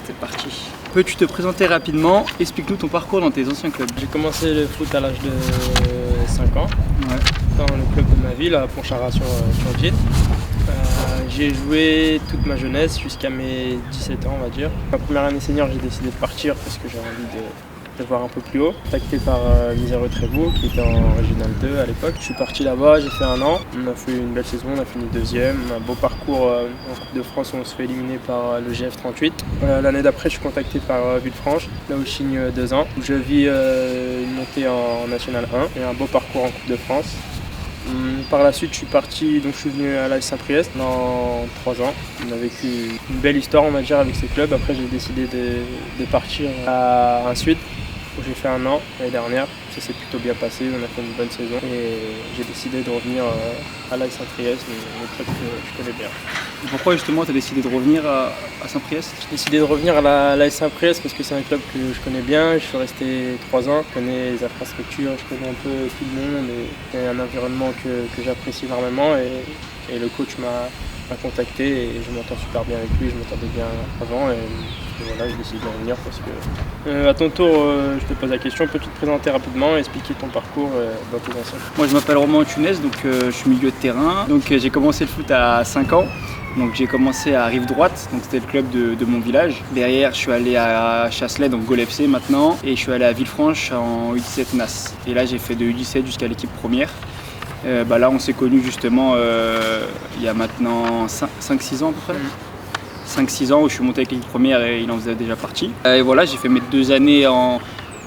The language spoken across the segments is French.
c'est parti. Peux-tu te présenter rapidement? Explique-nous ton parcours dans tes anciens clubs. J'ai commencé le foot à l'âge de 5 ans, dans le club de ma ville, à Pontcharrat-sur-Vienne. J'ai joué toute ma jeunesse jusqu'à mes 17 ans, on va dire. Ma première année senior, j'ai décidé de partir parce que j'avais envie de voir un peu plus haut. Contacté par Misereux-Trévoux, qui était en Régional 2 à l'époque. Je suis parti là-bas, j'ai fait 1 an. On a fait une belle saison, on a fini 2e. Un beau parcours en Coupe de France où on se fait éliminer par le GF38. L'année d'après, je suis contacté par Villefranche, là où je signe 2 ans. Je vis une montée en National 1 et un beau parcours en Coupe de France. Par la suite, je suis parti, donc je suis venu à l'AS Saint-Priest dans 3 ans. On a vécu une belle histoire, on va dire, avec ce club. Après, j'ai décidé de partir à Suite, où j'ai fait 1 an l'année dernière. Ça s'est plutôt bien passé, on a fait une bonne saison. Et j'ai décidé de revenir à l'AS Saint-Priest, le club que je connais bien. Et pourquoi justement tu as décidé de revenir à Saint-Priest? J'ai décidé de revenir à l'AS Saint-Priest parce que c'est un club que je connais bien. Je suis resté 3 ans, je connais les infrastructures, je connais un peu tout le monde. Et c'est un environnement que j'apprécie énormément. Et le coach m'a contacté et je m'entends super bien avec lui, je m'entendais bien avant. Et voilà, j'ai décidé de revenir parce que... à ton tour, je te pose la question, peux-tu te présenter rapidement et expliquer ton parcours dans tes anciens? Moi je m'appelle Romain Thunès, donc je suis milieu de terrain. Donc j'ai commencé le foot à 5 ans. Donc j'ai commencé à Rive Droite, donc c'était le club de mon village. Derrière je suis allé à Chasselet, donc Gol FC maintenant. Et je suis allé à Villefranche en U17 NAS. Et là j'ai fait de U17 jusqu'à l'équipe première. Là on s'est connus justement il y a maintenant 5-6 ans à peu près. 5-6 ans où je suis monté avec l'équipe première et il en faisait déjà partie. Et voilà, j'ai fait mes 2 années en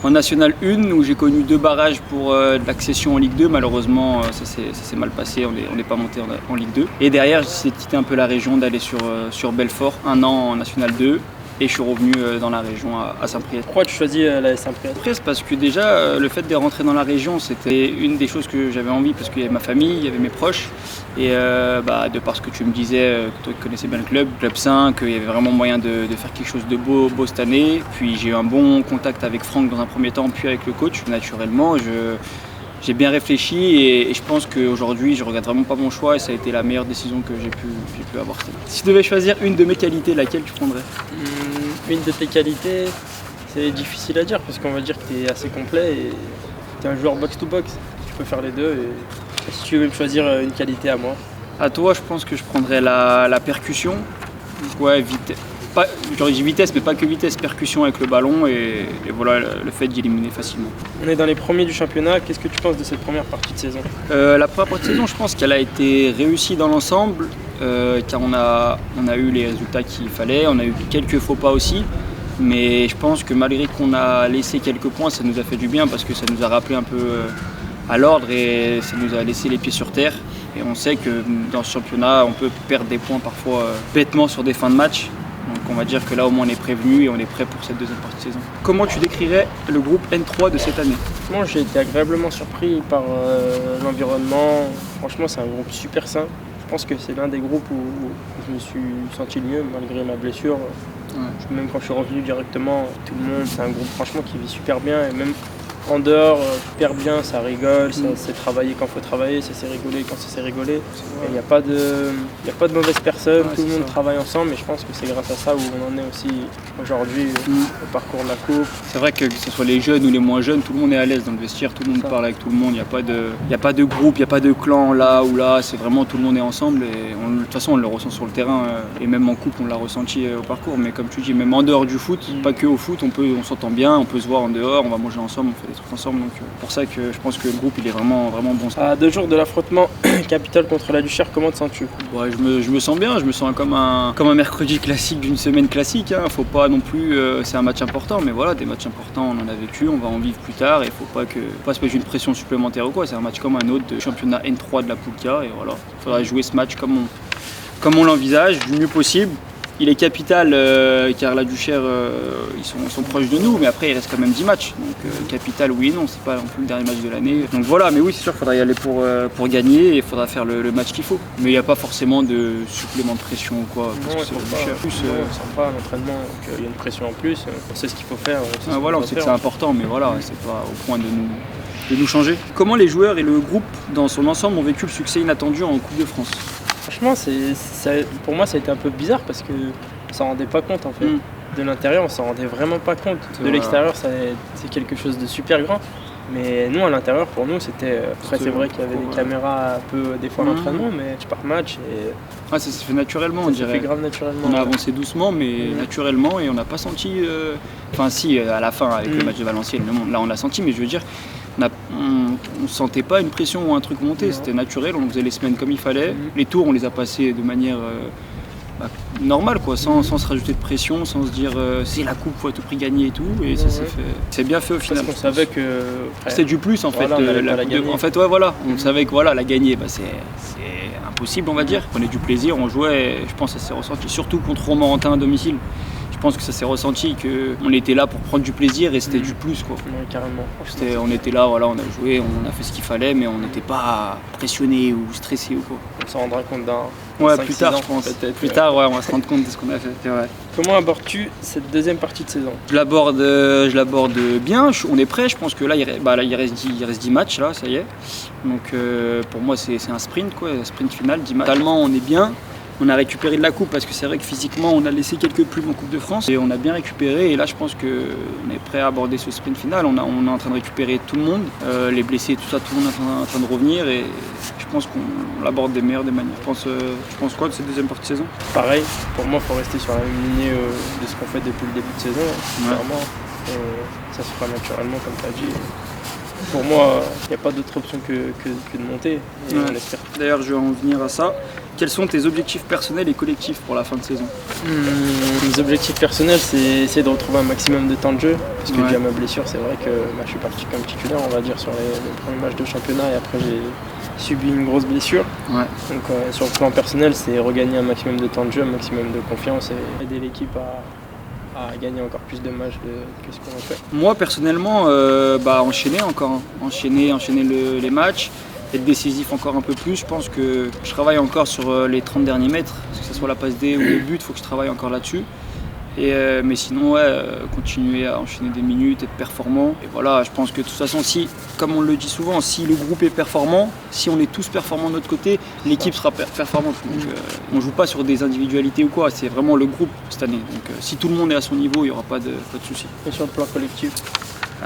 National 1 où j'ai connu 2 barrages pour l'accession en Ligue 2. Malheureusement, ça s'est mal passé, on n'est pas monté en Ligue 2. Et derrière, j'ai décidé de quitter un peu la région, d'aller sur Belfort, 1 an en National 2. Et je suis revenu dans la région à Saint-Priest. Pourquoi tu choisis la Saint-Priest? Parce que déjà, le fait de rentrer dans la région, c'était une des choses que j'avais envie parce qu'il y avait ma famille, il y avait mes proches. Et de par ce que tu me disais, que toi tu connaissais bien le club 5, il y avait vraiment moyen de faire quelque chose de beau cette année. Puis j'ai eu un bon contact avec Franck dans un premier temps, puis avec le coach. Naturellement, j'ai bien réfléchi et je pense qu'aujourd'hui je regrette vraiment pas mon choix et ça a été la meilleure décision que j'ai pu avoir. Si tu devais choisir une de mes qualités, laquelle tu prendrais? Une de tes qualités, c'est difficile à dire parce qu'on va dire que tu es assez complet et tu es un joueur box-to-box. Tu peux faire les deux et si tu veux me choisir une qualité à moi. À toi, je pense que je prendrais la percussion. Ouais, j'aurais dit vitesse, mais pas que vitesse, percussion avec le ballon et voilà le fait d'éliminer facilement. On est dans les premiers du championnat, qu'est-ce que tu penses de cette première partie de saison? La première partie de saison, je pense qu'elle a été réussie dans l'ensemble, car on a eu les résultats qu'il fallait, on a eu quelques faux pas aussi, mais je pense que malgré qu'on a laissé quelques points, ça nous a fait du bien parce que ça nous a rappelé un peu à l'ordre et ça nous a laissé les pieds sur terre. Et on sait que dans ce championnat, on peut perdre des points parfois bêtement sur des fins de match. Donc on va dire que là au moins on est prévenu et on est prêt pour cette deuxième partie de saison. Comment tu décrirais le groupe N3 de cette année? Moi j'ai été agréablement surpris par l'environnement. Franchement c'est un groupe super sain. Je pense que c'est l'un des groupes où je me suis senti le mieux malgré ma blessure. Ouais. Même quand je suis revenu directement, tout le monde, c'est un groupe franchement qui vit super bien et même en dehors, super bien, ça rigole, ça sait travailler quand il faut travailler, ça sait rigoler quand ça sait rigoler. Il n'y a pas de mauvaises personnes, tout le monde travaille ensemble et je pense que c'est grâce à ça où on en est aussi aujourd'hui au parcours de la coupe. C'est vrai que ce soit les jeunes ou les moins jeunes, tout le monde est à l'aise dans le vestiaire, tout le monde parle avec tout le monde, il n'y a pas de groupe, il n'y a pas de clan là ou là, c'est vraiment tout le monde est ensemble et de toute façon on le ressent sur le terrain et même en coupe on l'a ressenti au parcours, mais comme tu dis, même en dehors du foot, pas que au foot, on s'entend bien, on peut se voir en dehors, on va manger ensemble, on fait des trucs ensemble, donc pour ça que je pense que le groupe il est vraiment bon. À 2 jours de l'affrontement capital contre la Duchère, comment te sens-tu? Ouais, je me sens bien, je me sens comme un mercredi classique d'une semaine classique, hein. Faut pas non plus, c'est un match important, mais voilà, des matchs importants on en a vécu, on va en vivre plus tard et faut pas se mettre une pression supplémentaire ou quoi, c'est un match comme un autre de championnat N3 de la Poule K et voilà, il faudra jouer ce match comme on l'envisage, du mieux possible. Il est capital car la Duchère, ils sont proches de nous, mais après il reste quand même 10 matchs. Donc capital oui et non, c'est pas non plus le dernier match de l'année. Donc voilà, mais oui c'est sûr qu'il faudra y aller pour gagner et il faudra faire le match qu'il faut. Mais il n'y a pas forcément de supplément de pression ou quoi. Parce que c'est la Duchère. On sent pas à l'entraînement qu'il y a une pression en plus, on sait ce qu'il faut faire. On sait que c'est important, mais voilà, c'est pas au point de nous changer. Comment les joueurs et le groupe dans son ensemble ont vécu le succès inattendu en Coupe de France? Franchement, pour moi, ça a été un peu bizarre parce que on s'en rendait pas compte en fait. de l'intérieur, on s'en rendait vraiment pas compte. De l'extérieur, c'est quelque chose de super grand. Mais nous, à l'intérieur, pour nous, c'était... Après, c'est vrai qu'il y avait des caméras un peu, des fois, à l'entraînement, mais par match. Et... ça s'est fait naturellement, on dirait. Ça s'est fait grave naturellement. On a avancé doucement, mais naturellement, et on n'a pas senti... Enfin, si, à la fin, avec le match de Valenciennes, là, on l'a senti, mais je veux dire, on ne sentait pas une pression ou un truc monter. C'était naturel, on faisait les semaines comme il fallait. Les tours, on les a passés de manière... normal quoi, sans se rajouter de pression, sans se dire c'est la coupe, faut à tout prix gagner et tout, et ça s'est fait. C'est bien fait au final. Parce qu'on savait que c'était du plus en fait. En fait on savait que la gagner, c'est impossible on va dire. On prenait du plaisir, on jouait, et je pense que ça s'est ressenti, surtout contre Romorantin à domicile. Je pense que ça s'est ressenti qu'on était là pour prendre du plaisir et c'était du plus quoi. Ouais, carrément. On était là, on a joué, on a fait ce qu'il fallait, mais on n'était pas pressionné ou stressé ou quoi. On s'en rendra compte dans plus tard je pense. Plus tard on va se rendre compte de ce qu'on a fait. Ouais. Comment abordes-tu cette deuxième partie de saison? Je l'aborde bien, on est prêt, je pense que là il reste 10 matchs là, ça y est. Donc pour moi c'est un sprint quoi, sprint final, 10 matchs. Totalement on est bien. On a récupéré de la coupe parce que c'est vrai que physiquement on a laissé quelques plumes en Coupe de France et on a bien récupéré et là je pense qu'on est prêt à aborder ce sprint final. On est en train de récupérer tout le monde, les blessés, tout ça, tout le monde est en train de revenir et je pense qu'on l'aborde des meilleures des manières. Tu penses quoi de cette deuxième partie de saison? Pareil, pour moi il faut rester sur la même lignée de ce qu'on fait depuis le début de saison, clairement. Ça se fera naturellement comme tu as dit. Pour moi, il n'y a pas d'autre option que de monter. On l'espère. D'ailleurs, je vais en venir à ça. Quels sont tes objectifs personnels et collectifs pour la fin de saison? Mes objectifs personnels, c'est essayer de retrouver un maximum de temps de jeu. Parce que dû à ma blessure, c'est vrai que je suis parti comme titulaire, on va dire, sur les premiers matchs de championnat. Et après, j'ai subi une grosse blessure. Donc, sur le plan personnel, c'est regagner un maximum de temps de jeu, un maximum de confiance et aider l'équipe à gagner encore plus de matchs que ce qu'on a fait. Moi personnellement, enchaîner les matchs, être décisif encore un peu plus. Je pense que je travaille encore sur les 30 derniers mètres, que ce soit la passe D ou le but, il faut que je travaille encore là-dessus. Mais sinon, continuer à enchaîner des minutes, être performant. Et voilà, je pense que de toute façon, comme on le dit souvent, si le groupe est performant, si on est tous performants de notre côté, l'équipe sera performante. Donc, on ne joue pas sur des individualités ou quoi, c'est vraiment le groupe cette année. Donc si tout le monde est à son niveau, il n'y aura pas de soucis. Et sur le plan collectif?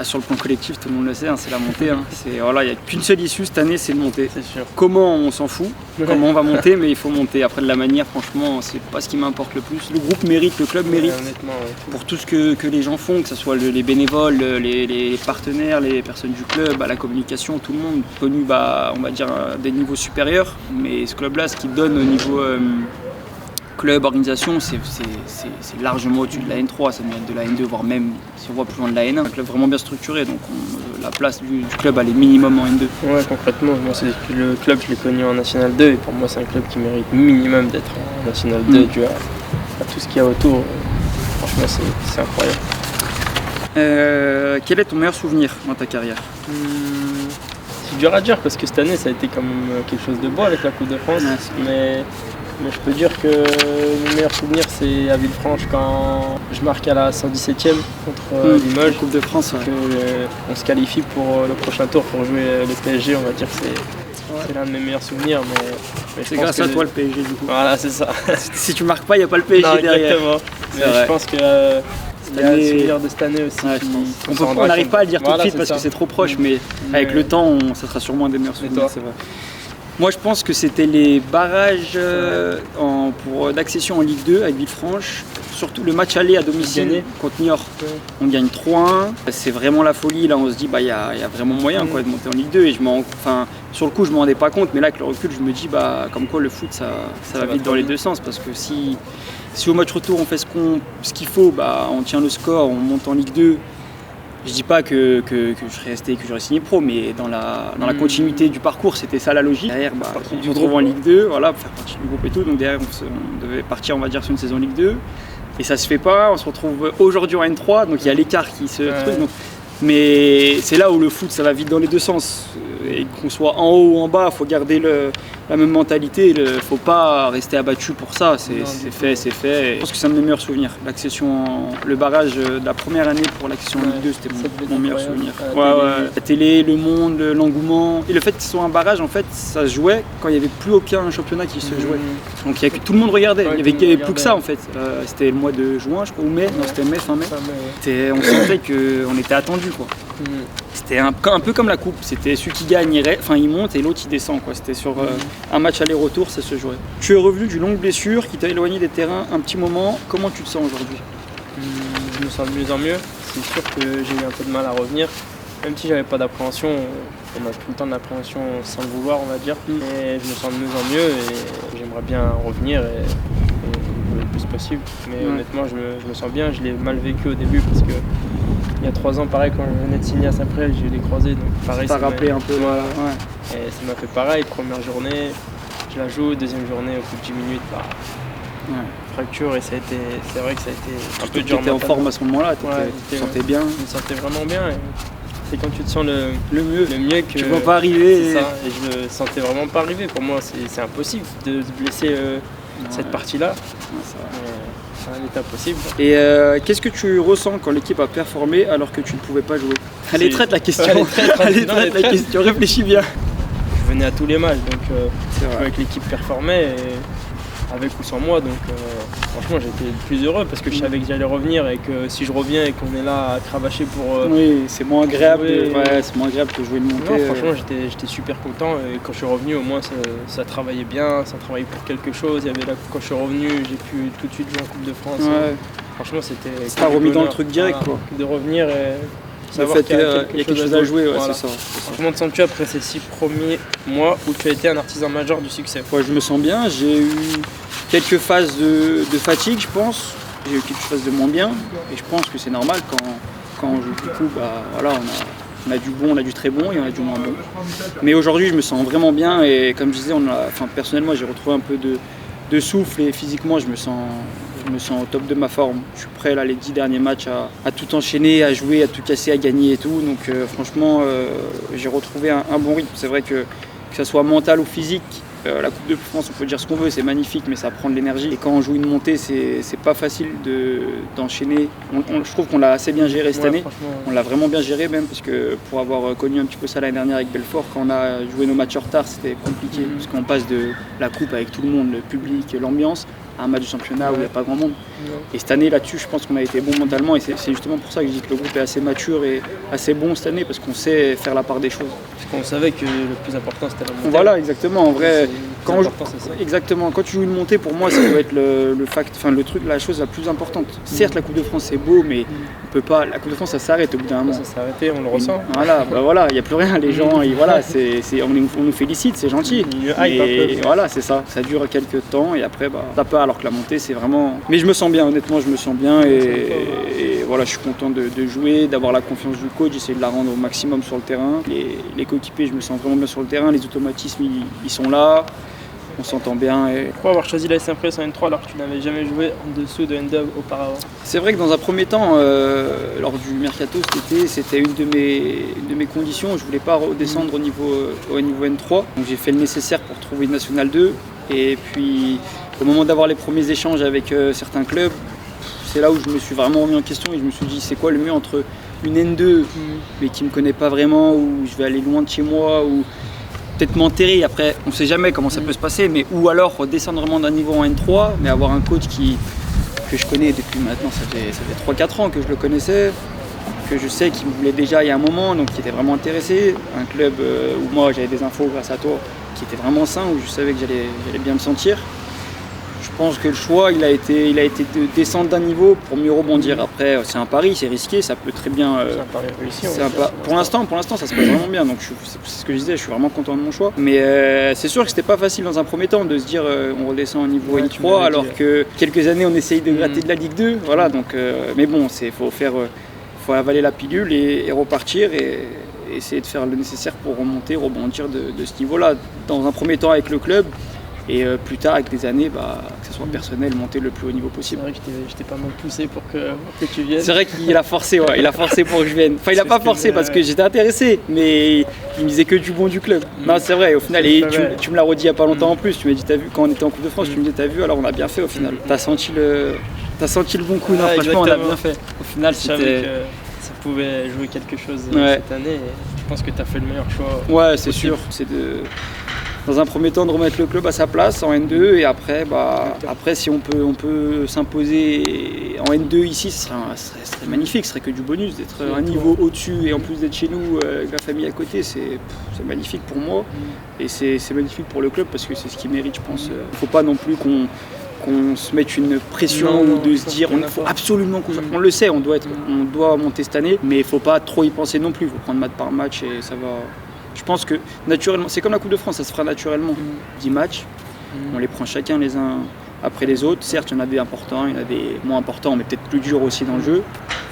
Sur le plan collectif, tout le monde le sait, c'est la montée. Il n'y a qu'une seule issue cette année, c'est de monter. C'est sûr. Comment, on s'en fout. Comment on va monter, mais il faut monter. Après de la manière, franchement, c'est pas ce qui m'importe le plus. Le groupe mérite, le club mérite. Pour tout ce que les gens font, que ce soit les bénévoles, les partenaires, les personnes du club, la communication, tout le monde connu, on va dire, à des niveaux supérieurs. Mais ce club-là, ce qu'il donne au niveau club, organisation, c'est largement au-dessus de la N3, ça mérite de la N2, voire même si on voit plus loin de la N1. Un club vraiment bien structuré, donc la place du club elle est minimum en N2. Ouais, concrètement, moi le club je l'ai connu en National 2 et pour moi c'est un club qui mérite minimum d'être en National 2 dû à tout ce qu'il y a autour. Franchement c'est incroyable. Quel est ton meilleur souvenir dans ta carrière? C'est dur à dire parce que cette année ça a été quand même quelque chose de beau avec la Coupe de France, mais je peux dire que mon meilleur souvenir c'est à Villefranche quand je marque à la 117e contre Limoges. Coupe de France. On se qualifie pour le prochain tour pour jouer le PSG, on va dire que c'est l'un de mes meilleurs souvenirs. Mais c'est grâce à toi le PSG du coup. Voilà, c'est ça. Si tu marques pas, il n'y a pas le PSG derrière. Exactement. Je pense que il y a le souvenir de cette année aussi. On n'arrive pas à le dire tout de suite parce que c'est trop proche, mais avec le temps, ça sera sûrement des meilleurs souvenirs. C'est vrai. Moi je pense que c'était les barrages d'accession en Ligue 2 avec Villefranche, surtout le match aller à domicile contre Niort. On gagne 3-1, c'est vraiment la folie, là on se dit il y a vraiment moyen de monter en Ligue 2 et sur le coup je ne m'en rendais pas compte, mais là avec le recul je me dis comme quoi le foot ça va vite dans les deux sens, parce que si au match retour on fait ce qu'il faut, on tient le score, on monte en Ligue 2. Je dis pas que je serais resté, que j'aurais signé pro, mais dans la continuité du parcours, c'était ça la logique. Derrière, on se retrouve en Ligue 2, pour faire partie du groupe et tout. Donc derrière, on devait partir, on va dire, sur une saison Ligue 2. Et ça se fait pas, on se retrouve aujourd'hui en N3, donc il y a l'écart qui se truc. Mais c'est là où le foot, ça va vite dans les deux sens. et qu'on soit en haut ou en bas, il faut garder la même mentalité, il ne faut pas rester abattu pour ça, c'est fait. Je pense que c'est un de mes meilleurs souvenirs. Le barrage de la première année pour l'accession en Ligue 2, c'était mon meilleur souvenir. La télé, le monde, l'engouement. Et le fait que ce soit un barrage, en fait, ça se jouait quand il n'y avait plus aucun championnat qui se jouait. Donc tout le monde regardait, il n'y avait plus que ça en fait. C'était le mois de juin, je crois, ou mai, non c'était mai, fin mai. On sentait qu'on était attendu quoi. C'était un peu comme la coupe, c'était celui qui gagne, il monte et l'autre il descend quoi. C'était sur un match aller-retour, ça se jouait. Tu es revenu d'une longue blessure qui t'a éloigné des terrains un petit moment, comment tu te sens aujourd'hui? Je me sens de mieux en mieux, c'est sûr que j'ai eu un peu de mal à revenir, même si j'avais pas d'appréhension, on a tout le temps de l'appréhension sans le vouloir on va dire, mais je me sens de mieux en mieux et j'aimerais bien revenir le plus possible, mais honnêtement je me sens bien, je l'ai mal vécu au début parce que il y a 3 ans, pareil, quand je venais de signer à Saint-Prel, j'ai eu des croisés, donc pareil. Ça t'a rappelé un peu, Et ça m'a fait pareil, première journée, je la joue, deuxième journée, au bout de 10 minutes, fracture, et c'est vrai que ça a été un peu dur. Tu étais en forme à ce moment-là, tu te sentais bien? Je me sentais vraiment bien, et c'est quand tu te sens le mieux que... Tu ne vas pas arriver. C'est ça, et je me sentais vraiment pas arriver, pour moi c'est impossible de se blesser cette partie-là. C'est un état possible. Et qu'est-ce que tu ressens quand l'équipe a performé alors que tu ne pouvais pas jouer? Elle est traite la question. Réfléchis bien. Je venais à tous les matchs, donc je jouais avec l'équipe performait, et avec ou sans moi, donc franchement j'étais le plus heureux parce que je savais que j'allais revenir et que si je reviens et qu'on est là à cravacher pour... oui, c'est moins agréable, c'est moins agréable que jouer une montée. Non, franchement j'étais super content et quand je suis revenu au moins ça travaillait bien, ça travaillait pour quelque chose. Quand je suis revenu j'ai pu tout de suite jouer en Coupe de France. Franchement c'était... Ça t'a remis dans le truc direct quoi. De revenir et... Le fait qu'il y a quelque chose à jouer, c'est ça. Comment te sens-tu après ces 6 premiers mois où tu as été un artisan majeur du succès? Je me sens bien, j'ai eu quelques phases de fatigue je pense, j'ai eu quelques phases de moins bien et je pense que c'est normal quand on joue beaucoup, on a du bon, on a du très bon et on a du moins bon. Mais aujourd'hui je me sens vraiment bien et comme je disais, personnellement j'ai retrouvé un peu de souffle et physiquement je me sens au top de ma forme. Je suis prêt là les 10 derniers matchs à tout enchaîner, à jouer, à tout casser, à gagner et tout. Donc franchement j'ai retrouvé un bon rythme. C'est vrai que ça soit mental ou physique, la Coupe de France on peut dire ce qu'on veut, c'est magnifique mais ça prend de l'énergie. Et quand on joue une montée c'est pas facile d'enchaîner. Je trouve qu'on l'a assez bien géré cette année. On l'a vraiment bien géré même parce que pour avoir connu un petit peu ça l'année dernière avec Belfort, quand on a joué nos matchs en retard c'était compliqué parce qu'on passe de la coupe avec tout le monde, le public, l'ambiance, à un match de championnat où il n'y a pas grand monde. Et cette année là-dessus je pense qu'on a été bon mentalement et c'est justement pour ça que je dis que le groupe est assez mature et assez bon cette année parce qu'on sait faire la part des choses. Parce qu'on savait que le plus important c'était la montée. Voilà exactement, en vrai exactement, quand tu joues une montée pour moi ça doit être la chose la plus importante. Certes la Coupe de France c'est beau mais on peut pas, la Coupe de France ça s'arrête au bout d'un moment. Ça s'est arrêté, on le ressent. Voilà, il n'y a plus rien, les gens on nous félicite, c'est gentil. Et voilà c'est ça dure quelques temps et après ça part alors que la montée c'est vraiment... Mais je me sens bien, honnêtement je me sens bien et voilà je suis content de jouer, d'avoir la confiance du coach, j'essaie de la rendre au maximum sur le terrain. Les coéquipiers je me sens vraiment bien sur le terrain, les automatismes ils sont là. On s'entend bien. Pourquoi avoir choisi la Saint-Prel en N3 alors que tu n'avais jamais joué en dessous de N2 auparavant? C'est vrai que dans un premier temps, lors du mercato cet été, c'était une de mes conditions. Je ne voulais pas redescendre au niveau N3. Donc j'ai fait le nécessaire pour trouver une Nationale 2. Et puis au moment d'avoir les premiers échanges avec certains clubs, c'est là où je me suis vraiment remis en question et je me suis dit c'est quoi le mieux entre une N2 mais qui ne me connaît pas vraiment, où je vais aller loin de chez moi, ou peut-être m'enterrer, après on sait jamais comment ça peut se passer, mais ou alors redescendre vraiment d'un niveau en N3 mais avoir un coach que je connais depuis maintenant, ça fait 3-4 ans que je le connaissais, que je sais qu'il me voulait déjà il y a un moment, donc qui était vraiment intéressé, un club où moi j'avais des infos grâce à toi, qui était vraiment sain, où je savais que j'allais bien me sentir. Je pense que le choix il a été de descendre d'un niveau pour mieux rebondir. Après c'est un pari, c'est risqué, ça peut très bien... c'est un pari réussi. Pour l'instant ça se passe vraiment bien, donc c'est ce que je disais, je suis vraiment content de mon choix. Mais c'est sûr que c'était pas facile dans un premier temps de se dire on redescend au niveau N3 alors que quelques années on essaye de gratter de la Ligue 2. Voilà, donc, mais bon, faut avaler la pilule et repartir et essayer de faire le nécessaire pour remonter, rebondir de ce niveau-là. Dans un premier temps avec le club, Et plus tard, avec les années, que ce soit personnel, monter le plus haut niveau possible. C'est vrai que je t'ai pas mal poussé pour que tu viennes. C'est vrai qu'il a forcé, ouais, il a forcé pour que je vienne. Enfin, il a pas forcé parce que j'étais intéressé, mais il me disait que du bon du club. Non, c'est vrai, au final, et tu me l'as redit il y a pas longtemps en plus, tu m'as dit, t'as vu, quand on était en Coupe de France, tu me dis, t'as vu, alors on a bien fait au final. T'as senti le bon coup, non, franchement, on a bien fait. Au final, c'était... Ça pouvait jouer quelque chose cette année et je pense que tu as fait le meilleur choix. Ouais, c'est sûr. C'est dans un premier temps de remettre le club à sa place en N2 et après, si on peut s'imposer en N2 ici, ce serait magnifique, ce serait que du bonus d'être un niveau au-dessus et en plus d'être chez nous avec la famille à côté, c'est magnifique pour moi et c'est magnifique pour le club parce que c'est ce qu'il mérite, je pense. Il ne faut pas non plus qu'on se mette une pression ou de se dire il faut absolument qu'on le sait, on doit monter cette année, mais il ne faut pas trop y penser non plus, il faut prendre match par match et ça va. Je pense que naturellement, c'est comme la Coupe de France, ça se fera naturellement. 10 matchs, on les prend chacun les uns après les autres. Certes, il y en a des importants, il y en a des moins importants, mais peut-être plus durs aussi dans le jeu.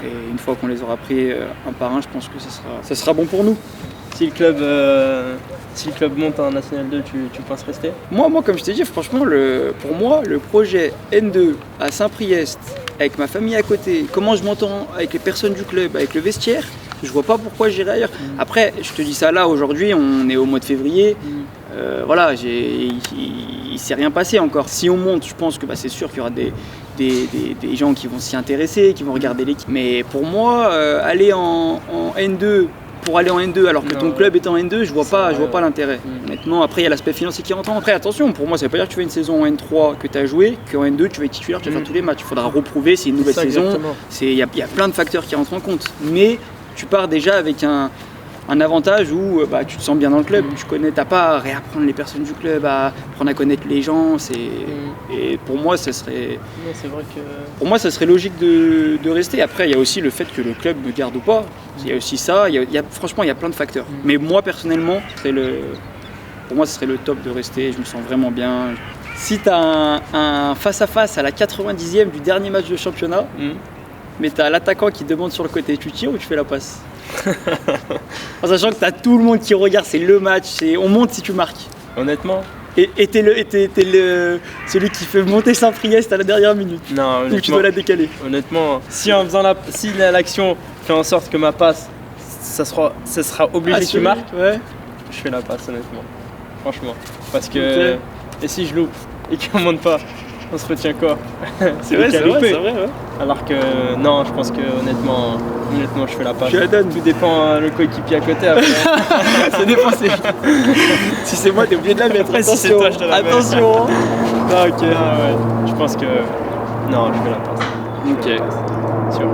Et une fois qu'on les aura pris un par un, je pense que ça sera bon pour nous. Si le club monte en National 2, tu penses rester ? Moi, comme je t'ai dit, franchement, pour moi, le projet N2 à Saint-Priest, avec ma famille à côté, comment je m'entends avec les personnes du club, avec le vestiaire, je vois pas pourquoi j'irais ailleurs. Après, je te dis ça là, aujourd'hui, on est au mois de février. Voilà, il s'est rien passé encore. Si on monte, je pense que c'est sûr qu'il y aura des gens qui vont s'y intéresser, qui vont regarder l'équipe. Mais pour moi, aller en N2, pour aller en N2 alors que ton club est en N2, je vois pas l'intérêt. Honnêtement, après il y a l'aspect financier qui rentre en. Après attention, pour moi ça veut pas dire que tu fais une saison en N3 que tu as joué, qu'en N2 tu vas être titulaire, tu vas faire tous les matchs. Il faudra reprouver, c'est une nouvelle saison. Il y a plein de facteurs qui rentrent en compte. Mais tu pars déjà avec un avantage où tu te sens bien dans le club, tu connais, t'as pas à réapprendre les personnes du club, à apprendre à connaître les gens, et pour moi ça serait logique de rester. Après il y a aussi le fait que le club me garde ou pas, il y a aussi ça, franchement il y a plein de facteurs. Mais moi personnellement, pour moi ce serait le top de rester, je me sens vraiment bien. Si tu as un face-à-face à la 90e du dernier match de championnat, mais tu as l'attaquant qui demande sur le côté, tu tires ou tu fais la passe? En sachant que tu as tout le monde qui regarde, c'est le match, on monte si tu marques. Honnêtement. Et t'es celui qui fait monter Saint-Priest à la dernière minute. Non, honnêtement. Ou tu dois la décaler. Honnêtement, si l'action fait en sorte que ma passe, ça sera obligé que tu marques, je fais la passe honnêtement. Franchement. Parce que et si je loupe et qu'on monte pas, on se retient quoi? C'est vrai, ouais. Alors que non, je pense que honnêtement je fais la passe. Tu la donnes. Tout dépend le coéquipier à côté après. Ça dépend. Si c'est moi, t'es obligé de la mettre. Si c'est toi, je te la mets. Attention. Non, ok. Ah, ouais. Je pense que non, je fais la passe. Ok. Sûr.